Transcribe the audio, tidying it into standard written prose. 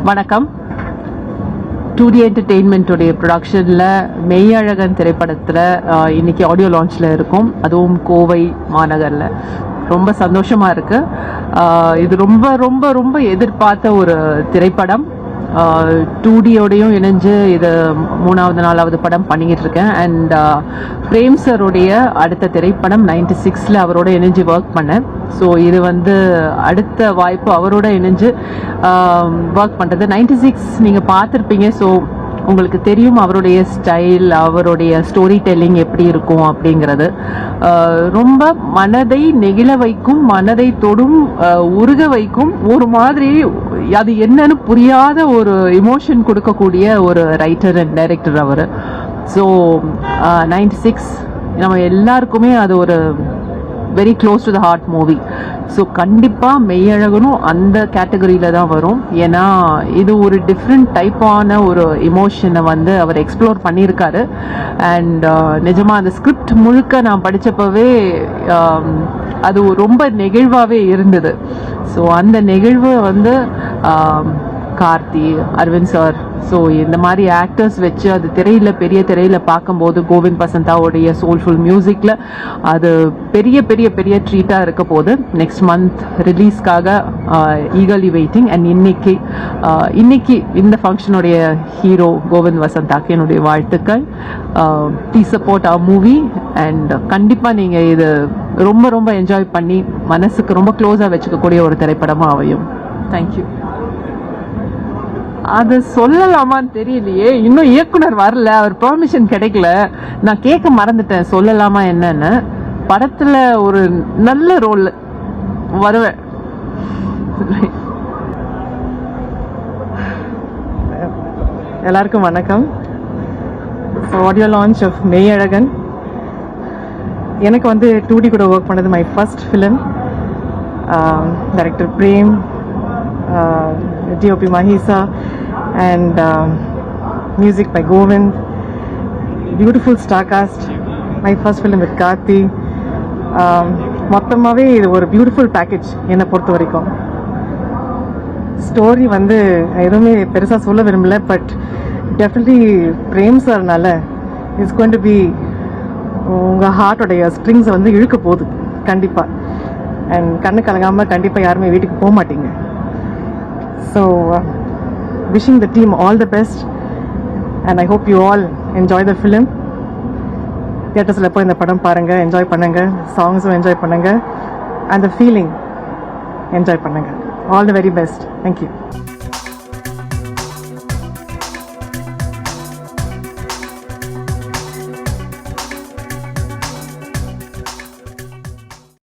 வணக்கம். 2D என்டர்டெயின்மெண்ட்டுடைய ப்ரொடக்ஷனில் மெய்யழகன் திரைப்படத்தில் இன்றைக்கி ஆடியோ லான்ச்சில் இருக்கும். அதுவும் கோவை மாநகரில் ரொம்ப சந்தோஷமாக இருக்குது. இது ரொம்ப ரொம்ப ரொம்ப எதிர்பார்த்த ஒரு திரைப்படம். 2Dயோடையும் இணைஞ்சு இது 3வது 4வது படம் பண்ணிக்கிட்டு இருக்கேன். அண்ட் பிரேம் சருடைய அடுத்த திரைப்படம் 96ல் அவரோட இணைஞ்சு ஒர்க் பண்ணேன். ஸோ இது அடுத்த வாய்ப்பு அவரோட இணைஞ்சு ஒர்க் பண்ணுறது. 96 நீங்கள் பார்த்துருப்பீங்க. ஸோ உங்களுக்கு தெரியும் அவருடைய ஸ்டைல், அவருடைய ஸ்டோரி டெல்லிங் எப்படி இருக்கும் அப்படிங்கிறது. ரொம்ப மனதை நெகிழ வைக்கும், மனதை தொடும், உருக வைக்கும், ஒரு மாதிரி அது என்னன்னு புரியாத ஒரு இமோஷன் கொடுக்கக்கூடிய ஒரு ரைட்டர் அண்ட் டைரக்டர் அவர். ஸோ 96 நம்ம எல்லாருக்குமே அது ஒரு very close to the heart movie. So கண்டிப்பாக மெய்யழகனும் அந்த கேட்டகரியில் தான் வரும். ஏன்னா இது ஒரு டிஃப்ரெண்ட் டைப்பான ஒரு இமோஷனை அவர் எக்ஸ்ப்ளோர் பண்ணியிருக்காரு. அண்ட் நிஜமாக அந்த ஸ்கிரிப்ட் முழுக்க நான் படித்தப்பவே அது ரொம்ப நெகிழ்வாகவே இருந்தது. ஸோ அந்த நிகழ்வு கார்த்தி, அரவிந்த் சார், ஸோ இந்த மாதிரி ஆக்டர்ஸ் வச்சு அது பெரிய திரையில் பார்க்கும்போது கோவிந்த் வசந்தாவுடைய சோல்ஃபுல் மியூசிக்கில் அது பெரிய பெரிய பெரிய ட்ரீட்டாக இருக்க போது. நெக்ஸ்ட் மந்த் ரிலீஸ்க்காக ஈகர்லி வெயிட்டிங். அண்ட் இன்னைக்கு இந்த ஃபங்க்ஷனுடைய ஹீரோ கோவிந்த் வசந்தாக்கு என்னுடைய வாழ்த்துக்கள். Please support our movie. And கண்டிப்பாக நீங்கள் இது ரொம்ப ரொம்ப என்ஜாய் பண்ணி மனசுக்கு ரொம்ப க்ளோஸாக வச்சுக்கக்கூடிய ஒரு திரைப்படமாக அமையும். தேங்க்யூ. அது சொல்லலாமான்னு தெரியலையே, இன்னும் இயக்குனர் வரல, அவர் பெர்மிஷன் கிடைக்கல. நான் கேட்க மறந்துட்டேன் சொல்லலாமா என்னன்னு. படத்துல ஒரு நல்ல ரோல் வருவேன். எல்லாருக்கும் வணக்கம். Audio launch of Meiyazhagan. எனக்கு 2D கூட ஒர்க் பண்ணது my first film. Director Prem, DOP Mahisa, and music by Govind. Beautiful star cast. My first film with Karthi. மொத்தமாகவே இது ஒரு பியூட்டிஃபுல் பேக்கேஜ் என்னை பொறுத்த வரைக்கும். ஸ்டோரி எதுவுமே பெருசாக சொல்ல விரும்பல. பட் டெஃபினெட்லி பிரேம் சார்னால இட்ஸ் கோயிங் டு பி உங்கள் ஹார்ட்டோடைய ஸ்ட்ரிங்ஸை இழுக்க போகுது கண்டிப்பாக. அண்ட் கண்ணு கலங்காமல் கண்டிப்பாக யாருமே வீட்டுக்கு போக மாட்டீங்க. So wishing the team all the best, and I hope you all enjoy the film. தியேட்டர்ஸில் போய் இந்த படம் பாருங்கள், என்ஜாய் பண்ணுங்கள், சாங்ஸும் என்ஜாய் பண்ணுங்கள், and the feeling என்ஜாய் பண்ணுங்கள். All the very best. Thank you.